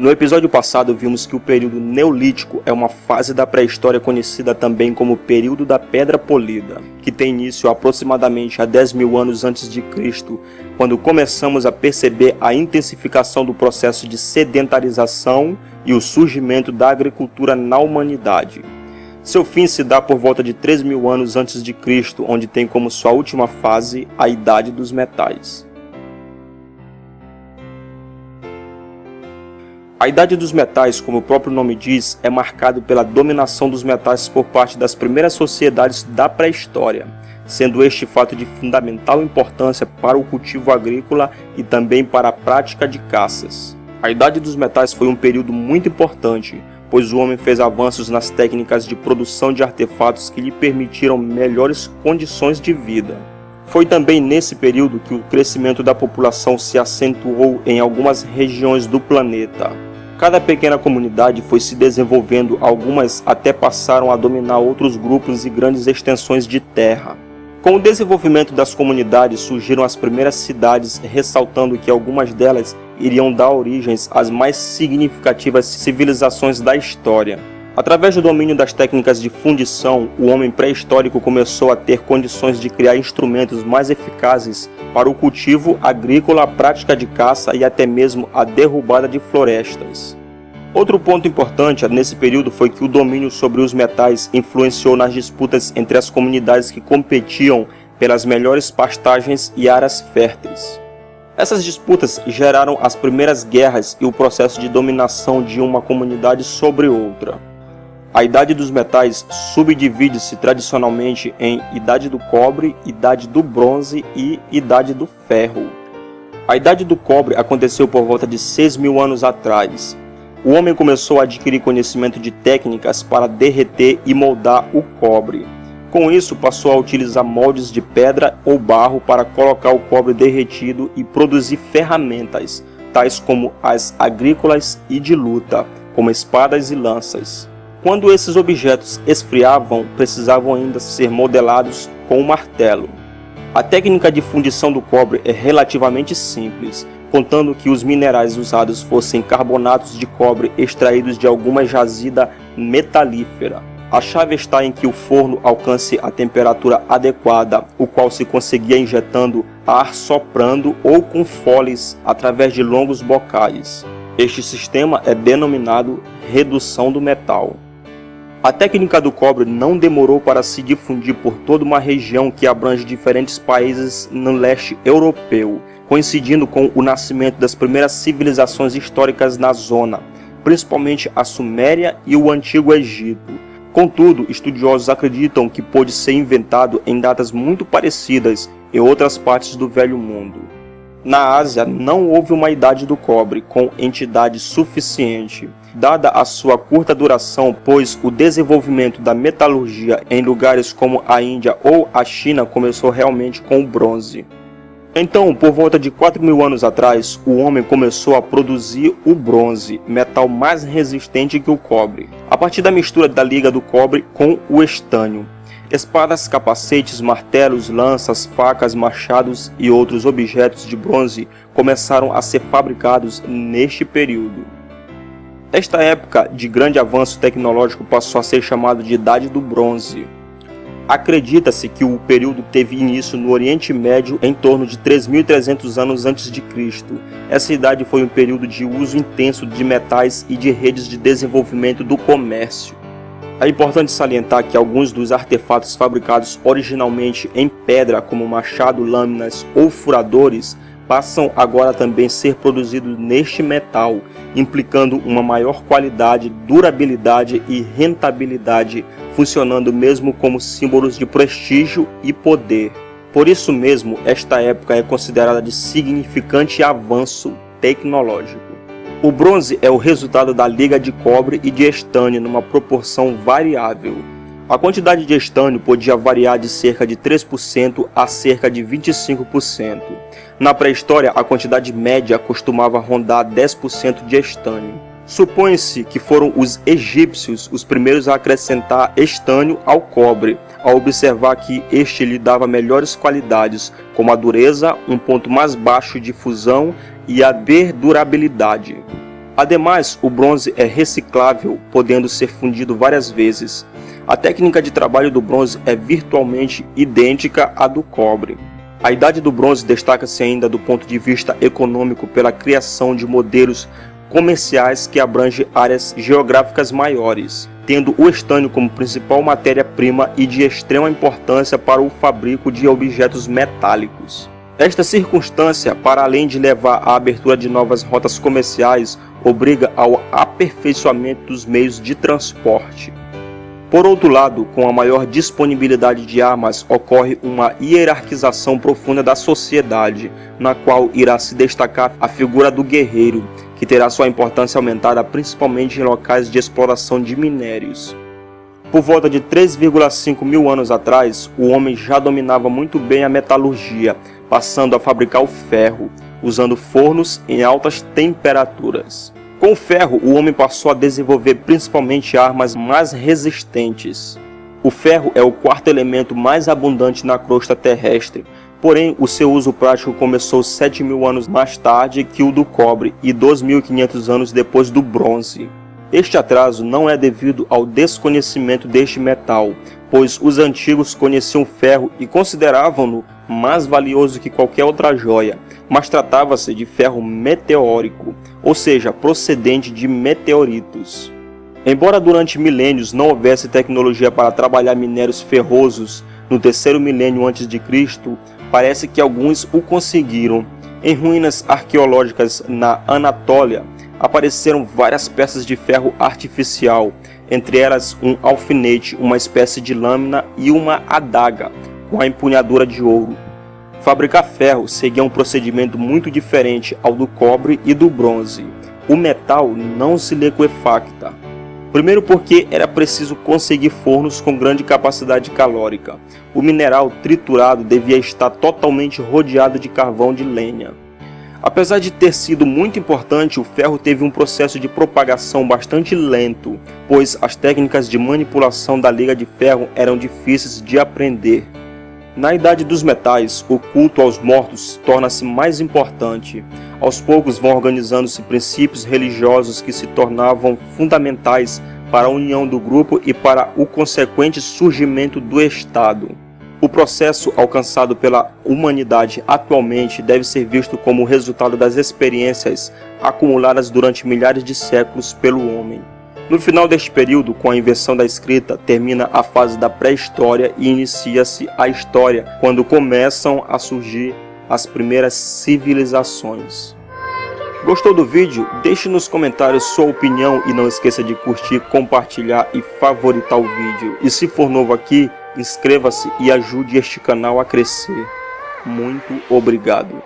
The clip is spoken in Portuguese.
No episódio passado vimos que o período Neolítico é uma fase da pré-história conhecida também como período da Pedra Polida, que tem início aproximadamente há 10.000 anos antes de Cristo, quando começamos a perceber a intensificação do processo de sedentarização e o surgimento da agricultura na humanidade. Seu fim se dá por volta de 3.000 anos antes de Cristo, onde tem como sua última fase a Idade dos Metais. A Idade dos Metais, como o próprio nome diz, é marcado pela dominação dos metais por parte das primeiras sociedades da pré-história, sendo este fato de fundamental importância para o cultivo agrícola e também para a prática de caças. A Idade dos Metais foi um período muito importante, pois o homem fez avanços nas técnicas de produção de artefatos que lhe permitiram melhores condições de vida. Foi também nesse período que o crescimento da população se acentuou em algumas regiões do planeta. Cada pequena comunidade foi se desenvolvendo, algumas até passaram a dominar outros grupos e grandes extensões de terra. Com o desenvolvimento das comunidades surgiram as primeiras cidades, ressaltando que algumas delas iriam dar origens às mais significativas civilizações da história. Através do domínio das técnicas de fundição, o homem pré-histórico começou a ter condições de criar instrumentos mais eficazes para o cultivo agrícola, a prática de caça e até mesmo a derrubada de florestas. Outro ponto importante nesse período foi que o domínio sobre os metais influenciou nas disputas entre as comunidades que competiam pelas melhores pastagens e áreas férteis. Essas disputas geraram as primeiras guerras e o processo de dominação de uma comunidade sobre outra. A Idade dos Metais subdivide-se tradicionalmente em Idade do Cobre, Idade do Bronze e Idade do Ferro. A Idade do Cobre aconteceu por volta de 6.000 anos atrás. O homem começou a adquirir conhecimento de técnicas para derreter e moldar o cobre. Com isso, passou a utilizar moldes de pedra ou barro para colocar o cobre derretido e produzir ferramentas, tais como as agrícolas e de luta, como espadas e lanças. Quando esses objetos esfriavam, precisavam ainda ser modelados com um martelo. A técnica de fundição do cobre é relativamente simples, contando que os minerais usados fossem carbonatos de cobre extraídos de alguma jazida metalífera. A chave está em que o forno alcance a temperatura adequada, o qual se conseguia injetando ar soprando ou com foles através de longos bocais. Este sistema é denominado redução do metal. A técnica do cobre não demorou para se difundir por toda uma região que abrange diferentes países no leste europeu, coincidindo com o nascimento das primeiras civilizações históricas na zona, principalmente a Suméria e o Antigo Egito. Contudo, estudiosos acreditam que pôde ser inventado em datas muito parecidas em outras partes do Velho Mundo. Na Ásia, não houve uma idade do cobre com entidade suficiente, dada a sua curta duração, pois o desenvolvimento da metalurgia em lugares como a Índia ou a China começou realmente com o bronze. Então, por volta de 4.000 anos atrás, o homem começou a produzir o bronze, metal mais resistente que o cobre, a partir da mistura da liga do cobre com o estânio. Espadas, capacetes, martelos, lanças, facas, machados e outros objetos de bronze começaram a ser fabricados neste período. Esta época de grande avanço tecnológico passou a ser chamada de Idade do Bronze. Acredita-se que o período teve início no Oriente Médio em torno de 3.300 anos antes de Cristo. Essa idade foi um período de uso intenso de metais e de redes de desenvolvimento do comércio. É importante salientar que alguns dos artefatos fabricados originalmente em pedra, como machado, lâminas ou furadores, passam agora também a ser produzidos neste metal, implicando uma maior qualidade, durabilidade e rentabilidade, funcionando mesmo como símbolos de prestígio e poder. Por isso mesmo, esta época é considerada de significante avanço tecnológico. O bronze é o resultado da liga de cobre e de estânio numa proporção variável. A quantidade de estânio podia variar de cerca de 3% a cerca de 25%. Na pré-história, a quantidade média costumava rondar 10% de estânio. Supõe-se que foram os egípcios os primeiros a acrescentar estânio ao cobre, ao observar que este lhe dava melhores qualidades, como a dureza, um ponto mais baixo de fusão e a perdurabilidade. Ademais, o bronze é reciclável, podendo ser fundido várias vezes. A técnica de trabalho do bronze é virtualmente idêntica à do cobre. A idade do bronze destaca-se ainda do ponto de vista econômico pela criação de modelos comerciais que abrangem áreas geográficas maiores, tendo o estânio como principal matéria-prima e de extrema importância para o fabrico de objetos metálicos. Esta circunstância, para além de levar à abertura de novas rotas comerciais, obriga ao aperfeiçoamento dos meios de transporte. Por outro lado, com a maior disponibilidade de armas, ocorre uma hierarquização profunda da sociedade, na qual irá se destacar a figura do guerreiro, que terá sua importância aumentada principalmente em locais de exploração de minérios. Por volta de 3,5 mil anos atrás, o homem já dominava muito bem a metalurgia, passando a fabricar o ferro, usando fornos em altas temperaturas. Com o ferro, o homem passou a desenvolver principalmente armas mais resistentes. O ferro é o quarto elemento mais abundante na crosta terrestre, porém o seu uso prático começou 7.000 anos mais tarde que o do cobre e 2.500 anos depois do bronze. Este atraso não é devido ao desconhecimento deste metal, pois os antigos conheciam o ferro e consideravam-no mais valioso que qualquer outra joia, mas tratava-se de ferro meteórico, ou seja, procedente de meteoritos. Embora durante milênios não houvesse tecnologia para trabalhar minérios ferrosos, no terceiro milênio antes de Cristo, parece que alguns o conseguiram. Em ruínas arqueológicas na Anatólia, apareceram várias peças de ferro artificial, entre elas um alfinete, uma espécie de lâmina e uma adaga, com a empunhadura de ouro. Fabricar ferro seguia um procedimento muito diferente ao do cobre e do bronze. O metal não se liquefacta. Primeiro porque era preciso conseguir fornos com grande capacidade calórica. O mineral triturado devia estar totalmente rodeado de carvão de lenha. Apesar de ter sido muito importante, o ferro teve um processo de propagação bastante lento, pois as técnicas de manipulação da liga de ferro eram difíceis de aprender. Na Idade dos Metais, o culto aos mortos torna-se mais importante. Aos poucos vão organizando-se princípios religiosos que se tornavam fundamentais para a união do grupo e para o consequente surgimento do Estado. O processo alcançado pela humanidade atualmente deve ser visto como o resultado das experiências acumuladas durante milhares de séculos pelo homem. No final deste período, com a invenção da escrita, termina a fase da pré-história e inicia-se a história, quando começam a surgir as primeiras civilizações. Gostou do vídeo? Deixe nos comentários sua opinião e não esqueça de curtir, compartilhar e favoritar o vídeo. E se for novo aqui, inscreva-se e ajude este canal a crescer. Muito obrigado.